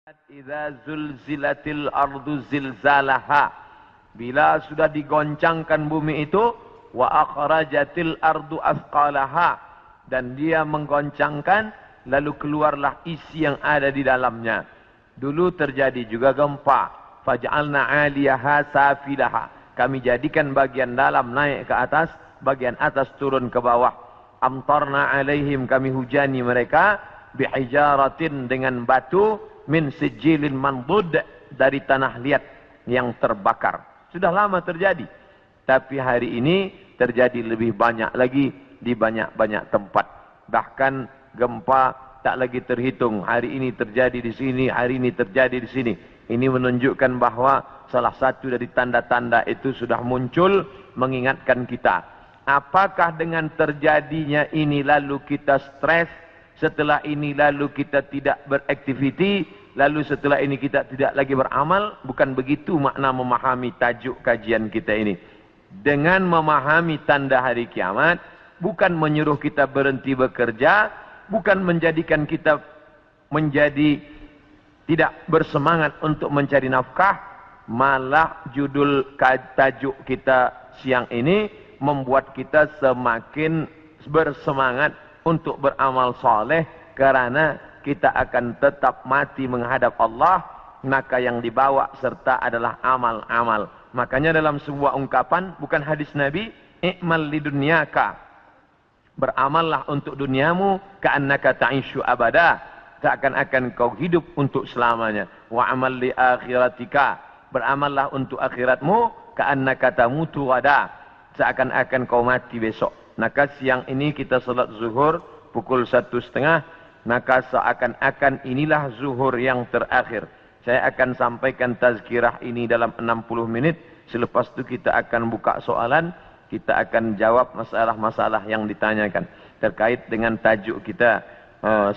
Idza zulzilatil ardu zilzalaha, bila sudah digoncangkan bumi itu, wa akhrajatil ardu athqalaha, dan dia menggoncangkan lalu keluarlah isi yang ada di dalamnya. Dulu terjadi juga gempa, faj'alna 'aliyaha safilaha, kami jadikan bagian dalam naik ke atas, bagian atas turun ke bawah. Amtarna 'alaihim, kami hujani mereka bihijaratin, dengan batu, min sijilin mandud, dari tanah liat yang terbakar. Sudah lama terjadi, tapi hari ini terjadi lebih banyak lagi di banyak-banyak tempat. Bahkan gempa tak lagi terhitung. Hari ini terjadi di sini, hari ini terjadi di sini. Ini menunjukkan bahwa salah satu dari tanda-tanda itu sudah muncul mengingatkan kita. Apakah dengan terjadinya ini lalu kita stres? Setelah ini lalu kita tidak beraktiviti, lalu setelah ini kita tidak lagi beramal? Bukan begitu makna memahami tajuk kajian kita ini. Dengan memahami tanda hari kiamat, bukan menyuruh kita berhenti bekerja, bukan menjadikan kita menjadi tidak bersemangat untuk mencari nafkah, malah judul tajuk kita siang ini membuat kita semakin bersemangat untuk beramal soleh, karena kita akan tetap mati menghadap Allah, maka yang dibawa serta adalah amal-amal. Makanya dalam sebuah ungkapan, bukan hadis Nabi, i'mal lidunyaka, beramallah untuk duniamu, ka'annaka ta'ishu abada, seakan-akan kau hidup untuk selamanya. Wa amal li akhiratika, beramallah untuk akhiratmu, ka'annaka tamutu wada, seakan-akan kau mati besok. Maka siang ini kita salat zuhur pukul 1:30, maka seakan-akan inilah zuhur yang terakhir. Saya akan sampaikan tazkirah ini dalam 60 menit. Selepas itu kita akan buka soalan, kita akan jawab masalah-masalah yang ditanyakan terkait dengan tajuk kita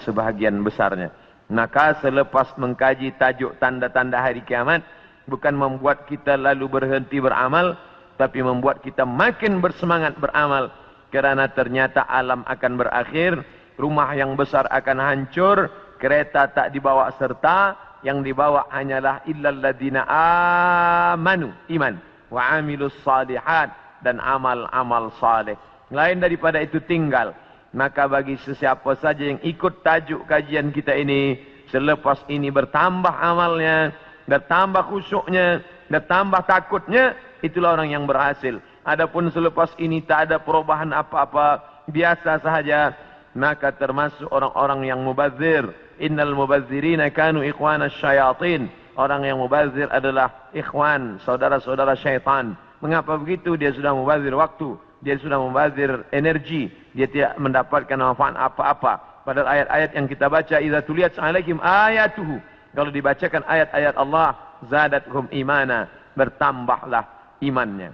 sebahagian besarnya. Maka selepas mengkaji tajuk tanda-tanda hari kiamat, bukan membuat kita lalu berhenti beramal, tapi membuat kita makin bersemangat beramal. Kerana ternyata alam akan berakhir, rumah yang besar akan hancur, kereta tak dibawa serta, yang dibawa hanyalah illal ladina amanu, iman, wa amilus salihat, dan amal-amal saleh. Lain daripada itu tinggal. Maka bagi sesiapa saja yang ikut tajuk kajian kita ini, selepas ini bertambah amalnya, bertambah khusyuknya, bertambah takutnya, itulah orang yang berhasil. Adapun selepas ini tak ada perubahan apa-apa, biasa sahaja, maka termasuk orang-orang yang mubazir. Innal mubazzirina kanu ikhwana syayatin. Orang yang mubazir adalah ikhwan, saudara-saudara syaitan. Mengapa begitu? Dia sudah mubazir waktu, dia sudah mubazir energi, dia tidak mendapatkan manfaat apa-apa. Padahal ayat-ayat yang kita baca, idza tuliyat alaihim ayatuhu, kalau dibacakan ayat-ayat Allah, zadathum imana, bertambahlah imannya.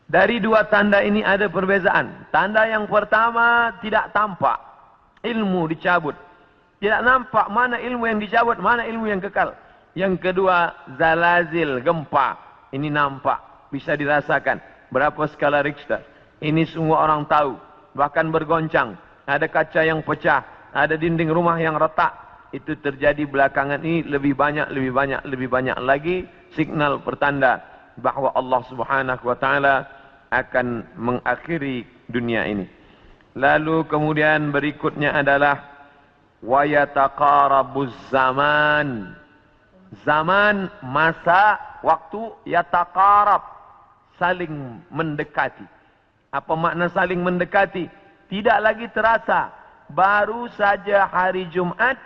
Dari dua tanda ini ada perbezaan. Tanda yang pertama tidak tampak, ilmu dicabut. Tidak nampak mana ilmu yang dicabut, mana ilmu yang kekal. Yang kedua, zalazil, gempa. Ini nampak, bisa dirasakan. Berapa skala Richter? Ini semua orang tahu. Bahkan bergoncang. Ada kaca yang pecah, ada dinding rumah yang retak. Itu terjadi belakangan ini lebih banyak lagi signal pertanda bahwa Allah Subhanahu wa taala akan mengakhiri dunia ini. Lalu kemudian berikutnya adalah wa yataqarabuz zaman. Zaman, masa, waktu, yataqarab, saling mendekati. Apa makna saling mendekati? Tidak lagi terasa. Baru saja hari Jumat,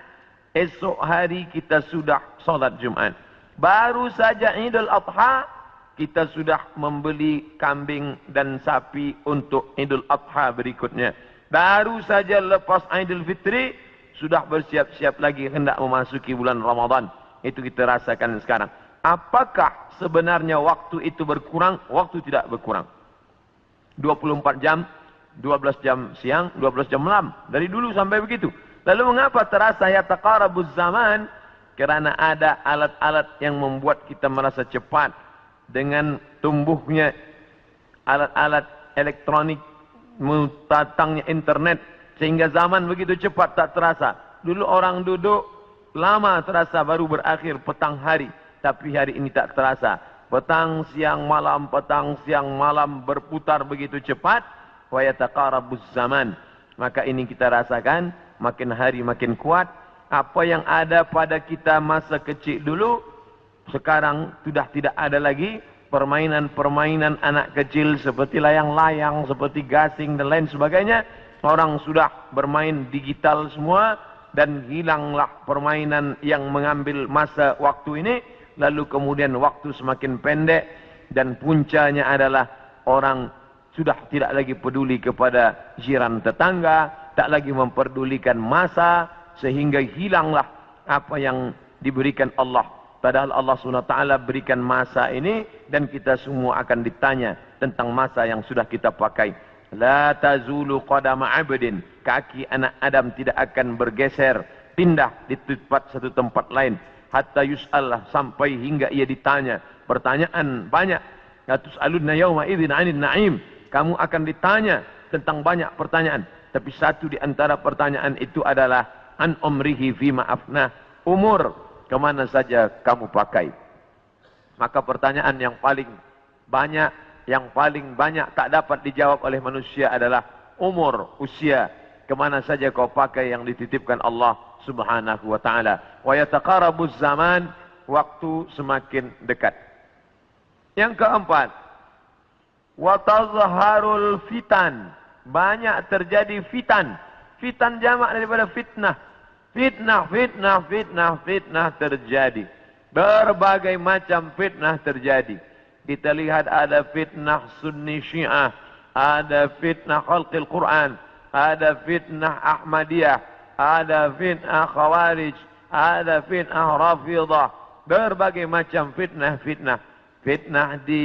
esok hari kita sudah salat Jumat. Baru saja Idul Adha, kita sudah membeli kambing dan sapi untuk Idul Adha berikutnya. Baru saja lepas Idul Fitri, sudah bersiap-siap lagi hendak memasuki bulan Ramadan. Itu kita rasakan sekarang. Apakah sebenarnya waktu itu berkurang? Waktu tidak berkurang. 24 jam, 12 jam siang, 12 jam malam. Dari dulu sampai begitu. Lalu mengapa terasa yataqarabuz zaman? Kerana ada alat-alat yang membuat kita merasa cepat. Dengan tumbuhnya alat-alat elektronik, datangnya internet, sehingga zaman begitu cepat tak terasa. Dulu orang duduk lama terasa baru berakhir petang hari. Tapi hari ini tak terasa. Petang, siang, malam berputar begitu cepat. Wa yataqarabuz zaman. Maka ini kita rasakan, makin hari makin kuat. Apa yang ada pada kita masa kecil dulu, sekarang sudah tidak ada lagi. Permainan-permainan anak kecil seperti layang-layang, seperti gasing dan lain sebagainya. Orang sudah bermain digital semua dan hilanglah permainan yang mengambil masa waktu ini. Lalu kemudian waktu semakin pendek dan puncanya adalah orang sudah tidak lagi peduli kepada jiran tetangga, tak lagi memperdulikan masa, sehingga hilanglah apa yang diberikan Allah. Padahal Allah SWT berikan masa ini dan kita semua akan ditanya tentang masa yang sudah kita pakai. La tazulu qadama 'abdin, kaki anak Adam tidak akan bergeser, pindah di satu tempat lain. Hatta yus'al, sampai hingga ia ditanya. Pertanyaan banyak. La tus'alunna yawma idzin 'anil na'im. Kamu akan ditanya tentang banyak pertanyaan. Tapi satu di antara pertanyaan itu adalah an umrihi fima afnah. Umur kemana saja kamu pakai. Maka pertanyaan yang paling banyak tak dapat dijawab oleh manusia adalah umur, usia. Kemana saja kau pakai yang dititipkan Allah Subhanahu wa ta'ala. Wa yataqarabuz zaman, waktu semakin dekat. Yang keempat, wa tazharul fitan, banyak terjadi fitan. Fitan jamak daripada fitnah. Fitnah terjadi. Berbagai macam fitnah terjadi. Kita lihat ada fitnah Sunni Syiah, ada fitnah Khalqil Quran, ada fitnah Ahmadiyah, ada fitnah Khawarij, ada fitnah Rafidah. Berbagai macam fitnah. Fitnah di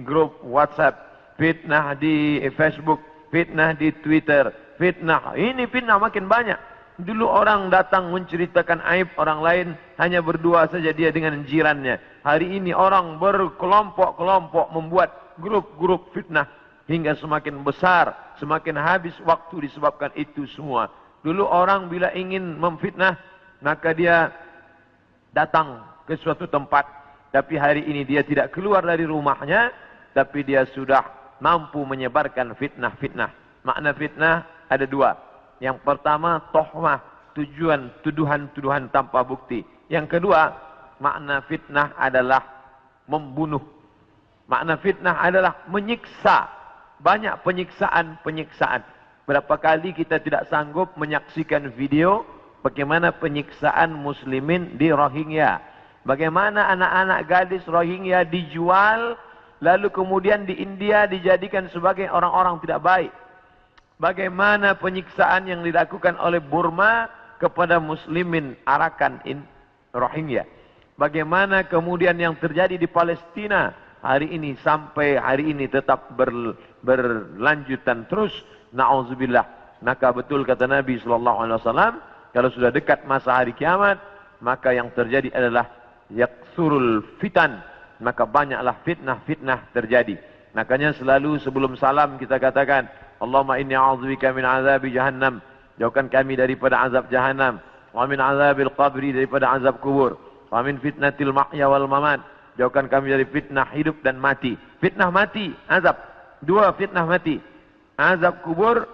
grup WhatsApp, fitnah di Facebook, fitnah di Twitter, fitnah. Ini fitnah makin banyak. Dulu orang datang menceritakan aib orang lain, hanya berdua saja dia dengan jirannya. Hari ini orang berkelompok-kelompok membuat grup-grup fitnah. Hingga semakin besar, semakin habis waktu disebabkan itu semua. Dulu orang bila ingin memfitnah, maka dia datang ke suatu tempat. Tapi hari ini dia tidak keluar dari rumahnya, tapi dia sudah mampu menyebarkan fitnah-fitnah. Makna fitnah ada dua. Yang pertama, tohmah, tuduhan tanpa bukti. Yang kedua, makna fitnah adalah membunuh. Makna fitnah adalah menyiksa. Banyak penyiksaan. Berapa kali kita tidak sanggup menyaksikan video bagaimana penyiksaan muslimin di Rohingya. Bagaimana anak-anak gadis Rohingya dijual, lalu kemudian di India dijadikan sebagai orang-orang tidak baik. Bagaimana penyiksaan yang dilakukan oleh Burma kepada muslimin Arakan Rohingya. Bagaimana kemudian yang terjadi di Palestina hari ini sampai hari ini tetap berlanjutan terus. Na'udzubillah. Maka betul kata Nabi SAW, kalau sudah dekat masa hari kiamat, maka yang terjadi adalah yaksurul fitan. Maka banyaklah fitnah terjadi. Makanya selalu sebelum salam kita katakan, Allahumma inni a'udzubika min azabi jahannam. Jauhkan kami daripada azab jahannam. Wa min azabil qabri, daripada azab kubur. Wa min fitnatil mahya wal mamat. Jauhkan kami dari fitnah hidup dan mati. Fitnah mati, azab. Dua fitnah mati. Azab kubur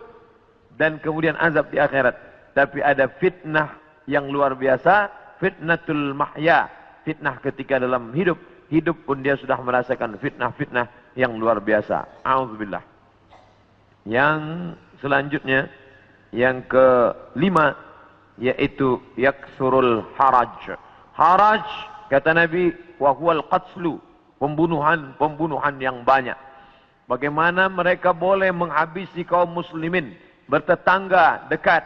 dan kemudian azab di akhirat. Tapi ada fitnah yang luar biasa. Fitnatul mahya. Fitnah ketika dalam hidup. Hidup pun dia sudah merasakan fitnah-fitnah yang luar biasa. A'udzubillah. Yang selanjutnya, yang kelima, yaitu yaksurul haraj. Haraj, kata Nabi, wa huwal qatslu, pembunuhan yang banyak. Bagaimana mereka boleh menghabisi kaum muslimin bertetangga dekat.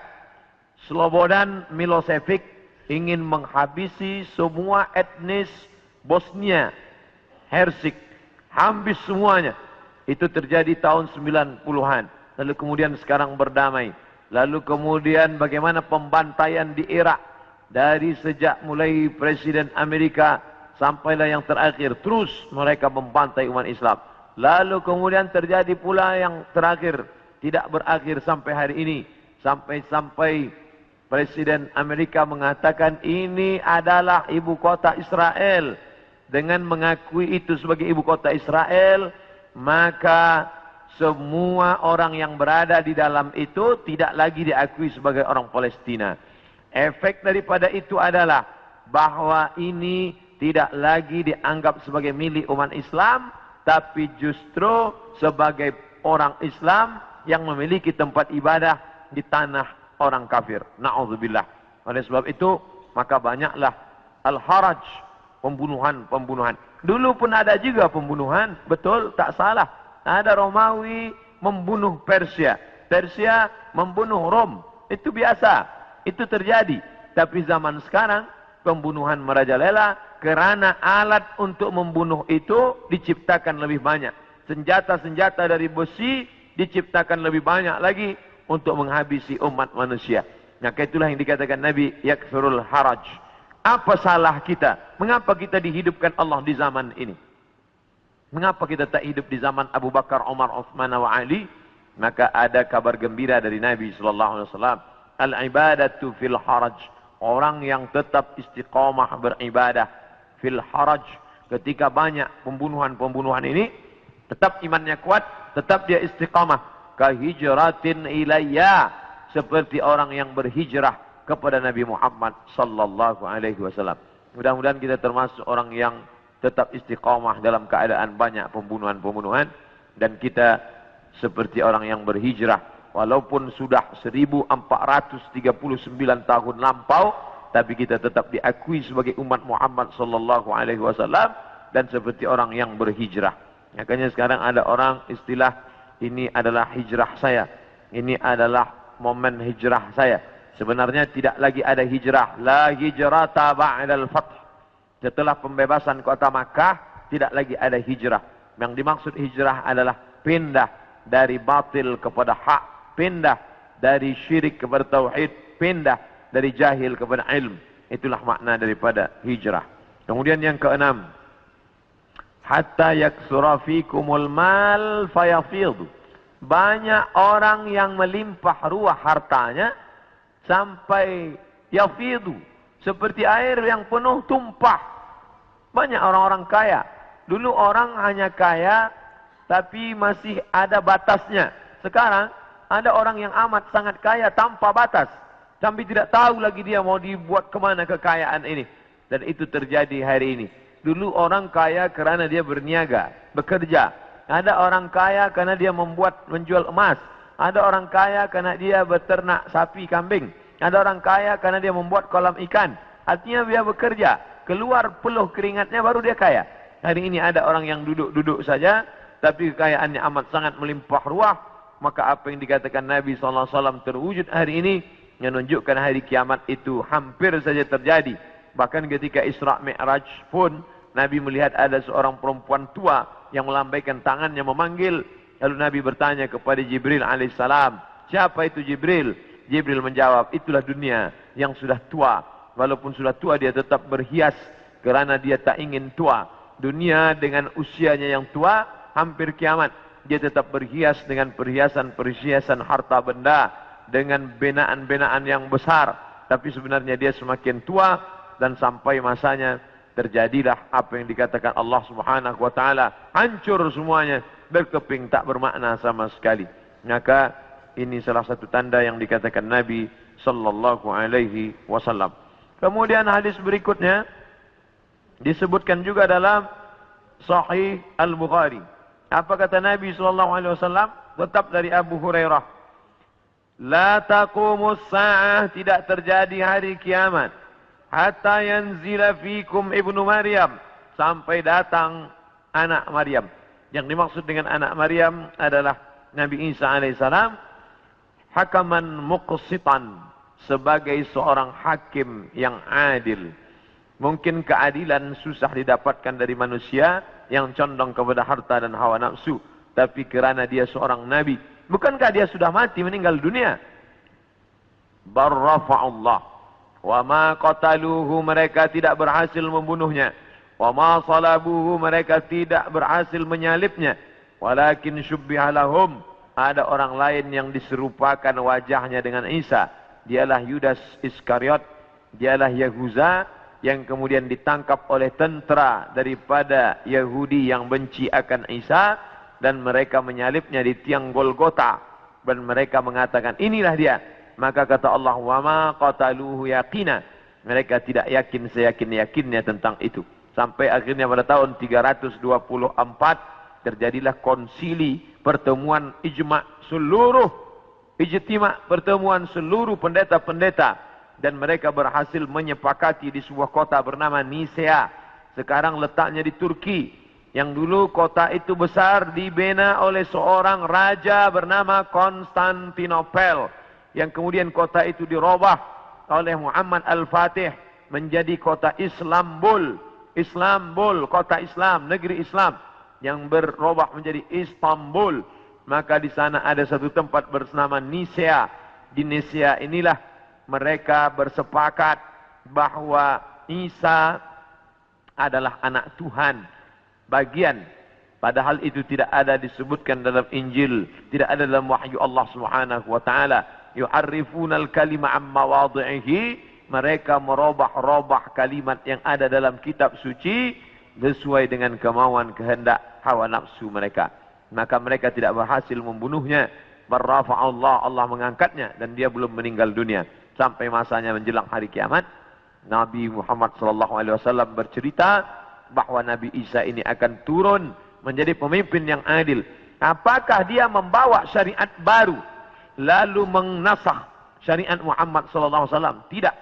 Slobodan Milosevic ingin menghabisi semua etnis Bosnia Hersek, habis semuanya. Itu terjadi tahun 90-an. Lalu kemudian sekarang berdamai. Lalu kemudian bagaimana pembantaian di Irak. Dari sejak mulai Presiden Amerika sampailah yang terakhir. Terus mereka membantai umat Islam. Lalu kemudian terjadi pula yang terakhir. Tidak berakhir sampai hari ini. Sampai Presiden Amerika mengatakan ini adalah ibu kota Israel. Dengan mengakui itu sebagai ibu kota Israel, maka semua orang yang berada di dalam itu tidak lagi diakui sebagai orang Palestina. Efek daripada itu adalah bahwa ini tidak lagi dianggap sebagai milik umat Islam, tapi justru sebagai orang Islam yang memiliki tempat ibadah di tanah orang kafir. Na'udzubillah. Oleh sebab itu, maka banyaklah al-haraj, pembunuhan. Dulu pun ada juga pembunuhan, betul, tak salah. Ada Romawi membunuh Persia, Persia membunuh Rom. Itu biasa, itu terjadi. Tapi zaman sekarang, pembunuhan merajalela karena alat untuk membunuh itu diciptakan lebih banyak. Senjata-senjata dari besi diciptakan lebih banyak lagi untuk menghabisi umat manusia. Maka itulah yang dikatakan Nabi, yakfirul haraj. Apa salah kita? Mengapa kita dihidupkan Allah di zaman ini? Mengapa kita tak hidup di zaman Abu Bakar, Umar, Uthman, wa Ali? Maka ada kabar gembira dari Nabi SAW. Al-ibadatu fil haraj. Orang yang tetap istiqamah beribadah fil haraj. Ketika banyak pembunuhan-pembunuhan ini, tetap imannya kuat, tetap dia istiqamah. Kahijratin ilayya. Seperti orang yang berhijrah kepada Nabi Muhammad sallallahu alaihi wasallam. Mudah-mudahan kita termasuk orang yang tetap istiqamah dalam keadaan banyak pembunuhan-pembunuhan, dan kita seperti orang yang berhijrah walaupun sudah 1439 tahun lampau, tapi kita tetap diakui sebagai umat Muhammad sallallahu alaihi wasallam dan seperti orang yang berhijrah. Makanya sekarang ada orang istilah, ini adalah hijrah saya, ini adalah momen hijrah saya. Sebenarnya tidak lagi ada hijrah. La hijrata ba'dal fath. Setelah pembebasan kota Makkah, tidak lagi ada hijrah. Yang dimaksud hijrah adalah pindah dari batil kepada hak, pindah dari syirik kepada tauhid, pindah dari jahil kepada ilm. Itulah makna daripada hijrah. Kemudian yang keenam, hatta yaksura fikumul mal fayafidu. Banyak orang yang melimpah ruah hartanya sampai yafidu, seperti air yang penuh tumpah. Banyak orang-orang kaya. Dulu orang hanya kaya tapi masih ada batasnya. Sekarang ada orang yang amat sangat kaya tanpa batas, sampai tidak tahu lagi dia mau dibuat kemana kekayaan ini. Dan itu terjadi hari ini. Dulu orang kaya karena dia berniaga, bekerja. Ada orang kaya karena dia menjual emas. Ada orang kaya karena dia beternak sapi, kambing. Ada orang kaya karena dia membuat kolam ikan. Artinya dia bekerja, keluar peluh keringatnya baru dia kaya. Hari ini ada orang yang duduk-duduk saja, tapi kekayaannya amat sangat melimpah ruah. Maka apa yang dikatakan Nabi SAW terwujud hari ini, menunjukkan hari kiamat itu hampir saja terjadi. Bahkan ketika Isra Mi'raj pun, Nabi melihat ada seorang perempuan tua yang melambaikan tangannya memanggil. Lalu Nabi bertanya kepada Jibril alaihissalam, siapa itu Jibril? Jibril menjawab, itulah dunia yang sudah tua. Walaupun sudah tua, dia tetap berhias kerana dia tak ingin tua. Dunia dengan usianya yang tua, hampir kiamat, dia tetap berhias dengan perhiasan-perhiasan harta benda, dengan binaan-binaan yang besar. Tapi sebenarnya dia semakin tua, dan sampai masanya terjadilah apa yang dikatakan Allah Subhanahu wa taala, hancur semuanya, berkeping tak bermakna sama sekali. Maka ini salah satu tanda yang dikatakan Nabi sallallahu alaihi wasallam. Kemudian hadis berikutnya disebutkan juga dalam Sahih Al-Bukhari. Apa kata Nabi sallallahu alaihi wasallam? Tetap dari Abu Hurairah. La taqumus sa'ah, tidak terjadi hari kiamat hatta yanzila fikum ibnu Maryam, sampai datang anak Maryam. Yang dimaksud dengan anak Maryam adalah Nabi Isa alaihissalam, hakaman muqsitan, sebagai seorang hakim yang adil. Mungkin keadilan susah didapatkan dari manusia yang condong kepada harta dan hawa nafsu, tapi kerana dia seorang nabi, bukankah dia sudah mati, meninggal dunia? Barrafa'ullah. Wa ma qataluhu, mereka tidak berhasil membunuhnya. Wa ma salabuhu, mereka tidak berhasil menyalibnya. Walakin syubbiha lahum, ada orang lain yang diserupakan wajahnya dengan Isa. dialah Yudas Iskariot, dialah Yahuza yang kemudian ditangkap oleh tentara daripada Yahudi yang benci akan Isa, dan mereka menyalibnya di tiang Golgota, dan mereka mengatakan inilah dia. Maka kata Allah, wa ma qataluhu yaqina, mereka tidak yakin seyakin-yakinnya tentang itu. Sampai akhirnya pada tahun 324 terjadilah konsili, pertemuan pertemuan seluruh pendeta-pendeta, dan mereka berhasil menyepakati di sebuah kota bernama Nisea. Sekarang letaknya di Turki. Yang dulu kota itu besar dibina oleh seorang raja bernama Konstantinopel, yang kemudian kota itu dirubah oleh Muhammad Al-Fatih menjadi kota Islambul. Islambul, kota Islam, negeri Islam, yang berubah menjadi Istanbul. Maka di sana ada satu tempat bernama Nisea. Di Nisea inilah mereka bersepakat bahwa Isa adalah anak Tuhan. Bagian, padahal itu tidak ada disebutkan dalam Injil, tidak ada dalam wahyu Allah Subhanahu wa taala. Yu'arrifunal kalima amma wadhihi, mereka merubah-rubah kalimat yang ada dalam kitab suci sesuai dengan kemauan kehendak hawa nafsu mereka. Maka mereka tidak berhasil membunuhnya. Barrafa'allah, Allah mengangkatnya, dan dia belum meninggal dunia sampai masanya menjelang hari kiamat. Nabi Muhammad SAW bercerita bahwa Nabi Isa ini akan turun menjadi pemimpin yang adil. Apakah dia membawa syariat baru lalu menasakh syariat Muhammad SAW? Tidak.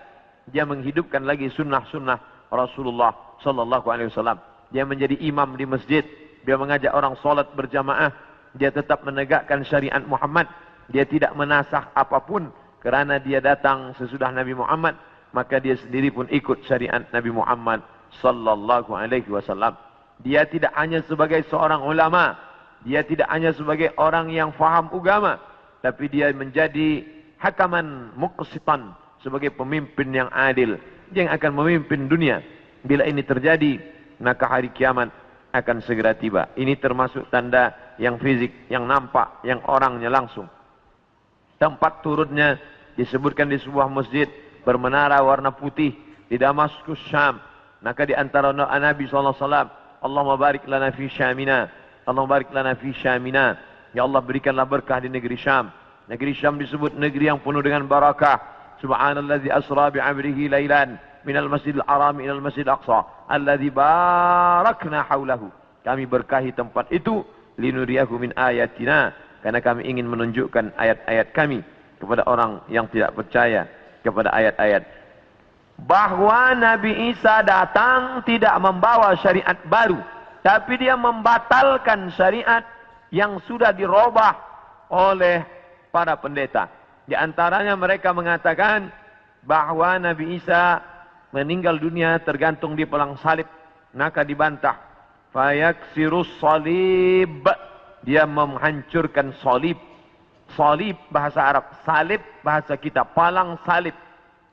Dia menghidupkan lagi sunnah-sunnah Rasulullah SAW. Dia menjadi imam di masjid. Dia mengajak orang solat berjamaah. Dia tetap menegakkan syariat Muhammad. Dia tidak menasakh apapun, kerana dia datang sesudah Nabi Muhammad. Maka dia sendiri pun ikut syariat Nabi Muhammad sallallahu alaihi wasallam. Dia tidak hanya sebagai seorang ulama, dia tidak hanya sebagai orang yang faham agama, tapi dia menjadi hakaman muqsitan, sebagai pemimpin yang adil yang akan memimpin dunia. Bila ini terjadi, maka hari kiamat akan segera tiba. Ini termasuk tanda yang fisik, yang nampak, yang orangnya langsung. Tempat turunnya disebutkan di sebuah masjid bermenara warna putih di Damaskus, Syam. Maka di antara doa Nabi SAW, Allahumma barik lana fi Syamina, Allahumma barik lana fi Syamina. Ya Allah, berikanlah berkah di negeri Syam. Negeri Syam disebut negeri yang penuh dengan barakah. Subhanalladzi asra bi'amrihi lailan minal masjidil haram ilal masjidil aqsa alladzi barakna haulahu. Kami berkahi tempat itu linuriyahu min ayatina, karena kami ingin menunjukkan ayat-ayat kami kepada orang yang tidak percaya kepada ayat-ayat. Bahwa Nabi Isa datang tidak membawa syariat baru, tapi dia membatalkan syariat yang sudah dirubah oleh para pendeta. Di antaranya mereka mengatakan bahwa Nabi Isa meninggal dunia tergantung di pelang salib. Maka dibantah. Fayaksirus salib, dia menghancurkan salib. Salib bahasa Arab, salib bahasa kita, palang salib.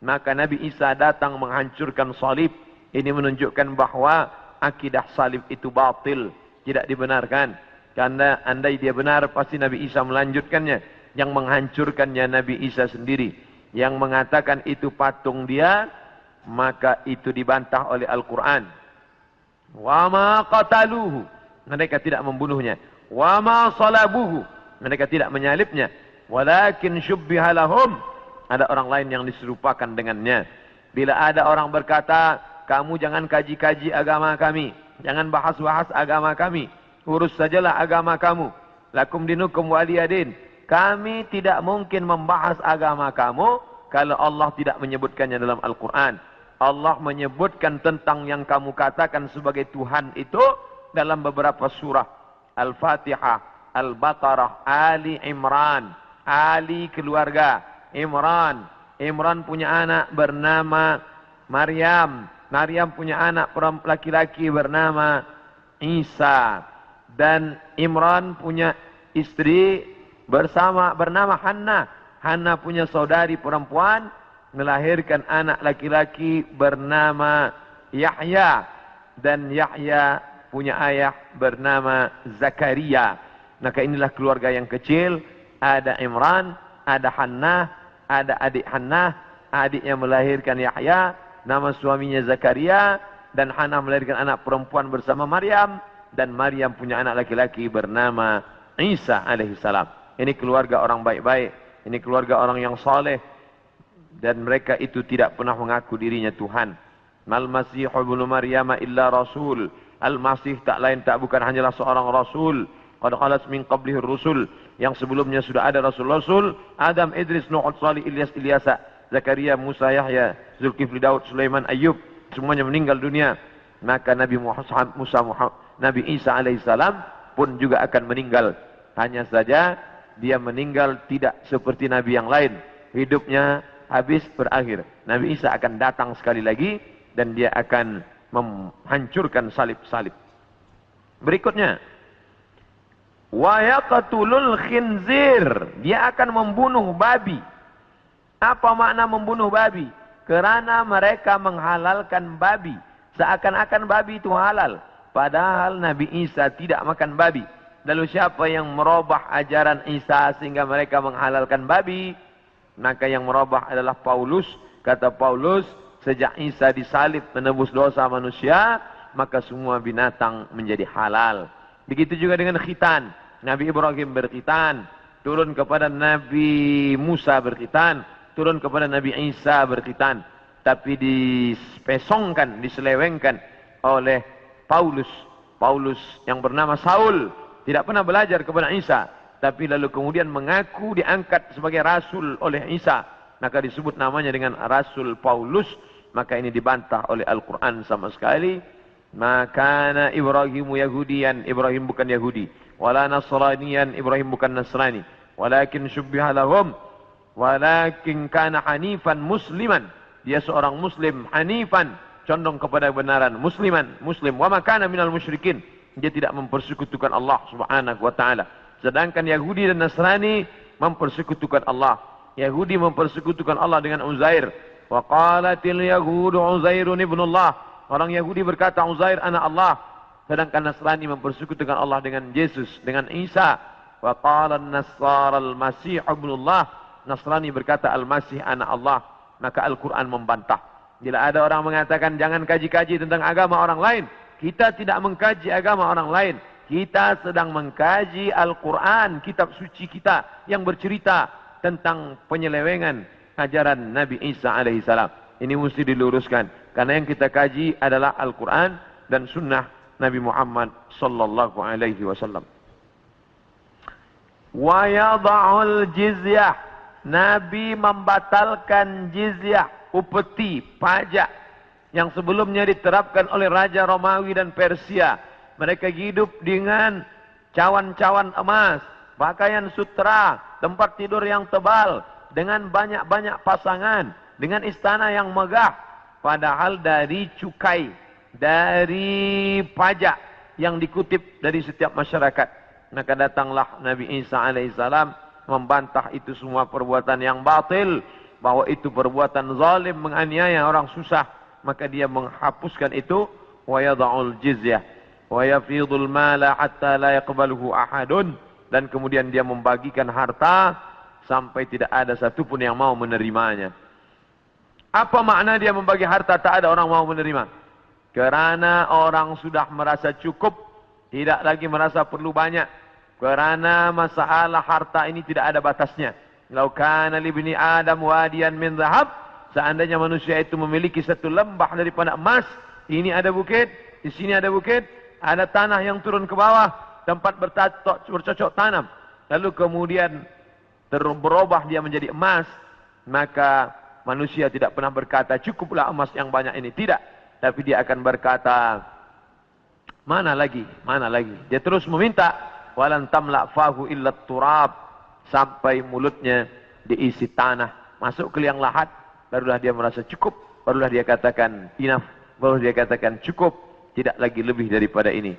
Maka Nabi Isa datang menghancurkan salib. Ini menunjukkan bahwa akidah salib itu batil, tidak dibenarkan. Karena andai dia benar, pasti Nabi Isa melanjutkannya. Yang menghancurkannya Nabi Isa sendiri. Yang mengatakan itu patung dia, maka itu dibantah oleh Al-Quran. Wa ma qataluhu, mereka tidak membunuhnya. Wa ma salabuhu, mereka tidak menyalibnya. Walakin syubbiha lahum, ada orang lain yang diserupakan dengannya. Bila ada orang berkata, kamu jangan kaji-kaji agama kami, jangan bahas-bahas agama kami, urus sajalah agama kamu. Lakum dinukum waliyadin. Kami tidak mungkin membahas agama kamu kalau Allah tidak menyebutkannya dalam Al-Quran. Allah menyebutkan tentang yang kamu katakan sebagai Tuhan itu dalam beberapa surah. Al-Fatihah, Al-Baqarah, Ali Imran. Ali keluarga. Imran punya anak bernama Maryam. Maryam punya anak laki-laki bernama Isa. Dan Imran punya istri bernama Hannah. Hannah punya saudari perempuan, melahirkan anak laki-laki bernama Yahya. Dan Yahya punya ayah bernama Zakaria. Maka inilah keluarga yang kecil. Ada Imran, ada Hannah, ada adik Hannah, adiknya melahirkan Yahya, nama suaminya Zakaria, dan Hannah melahirkan anak perempuan bersama Maryam, dan Maryam punya anak laki-laki bernama Isa alaihissalam. Ini keluarga orang baik-baik, ini keluarga orang yang saleh, dan mereka itu tidak pernah mengaku dirinya Tuhan. Mal Masih ibnu Maryam illa rasul. Al-Masih tak lain tak bukan hanyalah seorang rasul. Qad khalas min qablihi rusul, yang sebelumnya sudah ada rasul-rasul, Adam, Idris, Nuh, Salih, Ilyas, Ilyasa, Zakaria, Musa, Yahya, Zulkifli, Daud, Sulaiman, Ayyub, semuanya meninggal dunia. Maka Nabi Nabi Isa alaihissalam pun juga akan meninggal. Hanya saja dia meninggal tidak seperti nabi yang lain. Hidupnya habis, berakhir. Nabi Isa akan datang sekali lagi dan dia akan menghancurkan salib-salib. Berikutnya, wa yaqtulul khinzir, dia akan membunuh babi. Apa makna membunuh babi? Kerana mereka menghalalkan babi, seakan-akan babi itu halal, padahal Nabi Isa tidak makan babi. Lalu siapa yang merubah ajaran Isa sehingga mereka menghalalkan babi? Maka yang merubah adalah Paulus. Kata Paulus, sejak Isa disalib menebus dosa manusia, maka semua binatang menjadi halal. Begitu juga dengan khitan. Nabi Ibrahim berkhitan, turun kepada Nabi Musa berkhitan, turun kepada Nabi Isa berkhitan. Tapi dispesongkan, diselewengkan oleh Paulus. Paulus yang bernama Saul, tidak pernah belajar kepada Isa, tapi lalu kemudian mengaku diangkat sebagai rasul oleh Isa, maka disebut namanya dengan Rasul Paulus. Maka ini dibantah oleh Al-Quran sama sekali. Maka Ibrahimu Yahudian, Ibrahim bukan Yahudi, wala Nasranian, Ibrahim bukan Nasrani, walakin syubbiha lahum, walakin kana hanifan musliman, dia seorang muslim, hanifan, condong kepada kebenaran, musliman, muslim, wa ma kana minal musyrikin, dia tidak mempersekutukan Allah subhanahu wa ta'ala. Sedangkan Yahudi dan Nasrani mempersekutukan Allah. Yahudi mempersekutukan Allah dengan Uzair. Wa qalatil yahudu Uzairun ibnullah. Orang Yahudi berkata Uzair anak Allah. Sedangkan Nasrani mempersekutukan Allah dengan Yesus, dengan Isa. Wa qala an-nasara al-masih ibnullah. Nasrani berkata Al-Masih anak Allah. Maka Al-Quran membantah. Bila ada orang mengatakan jangan kaji-kaji tentang agama orang lain, kita tidak mengkaji agama orang lain. Kita sedang mengkaji Al-Quran, kitab suci kita yang bercerita tentang penyelewengan ajaran Nabi Isa alaihissalam. Ini mesti diluruskan. Karena yang kita kaji adalah Al-Quran dan sunnah Nabi Muhammad sallallahu alaihi wasallam. Wa yada'ul jizyah. Nabi membatalkan jizyah, upeti, pajak yang sebelumnya diterapkan oleh Raja Romawi dan Persia. Mereka hidup dengan cawan-cawan emas, pakaian sutra, tempat tidur yang tebal, dengan banyak-banyak pasangan, dengan istana yang megah. Padahal dari cukai, dari pajak yang dikutip dari setiap masyarakat. Maka datanglah Nabi Isa alaihissalam membantah itu semua perbuatan yang batil, bahwa itu perbuatan zalim, menganiaya orang susah. Maka dia menghapuskan itu, wa yada'ul jizyah wa yafidul mala hatta la yaqbaluhu ahadun, dan kemudian dia membagikan harta sampai tidak ada satupun yang mau menerimanya. Apa makna dia membagi harta tak ada orang mau menerima? Kerana orang sudah merasa cukup, tidak lagi merasa perlu banyak. Kerana masalah harta ini tidak ada batasnya. Lau kana li ibni Adam wadiyan min dhahab, seandainya manusia itu memiliki satu lembah daripada emas, ini ada bukit, di sini ada bukit, ada tanah yang turun ke bawah, tempat bercocok tanam. Lalu kemudian berubah dia menjadi emas, maka manusia tidak pernah berkata cukuplah emas yang banyak ini, tidak. Tapi dia akan berkata mana lagi, mana lagi. Dia terus meminta, walan tamla fahu illa turab, sampai mulutnya diisi tanah, masuk ke liang lahat. Barulah dia merasa cukup, barulah dia katakan enough, barulah dia katakan cukup, tidak lagi lebih daripada ini.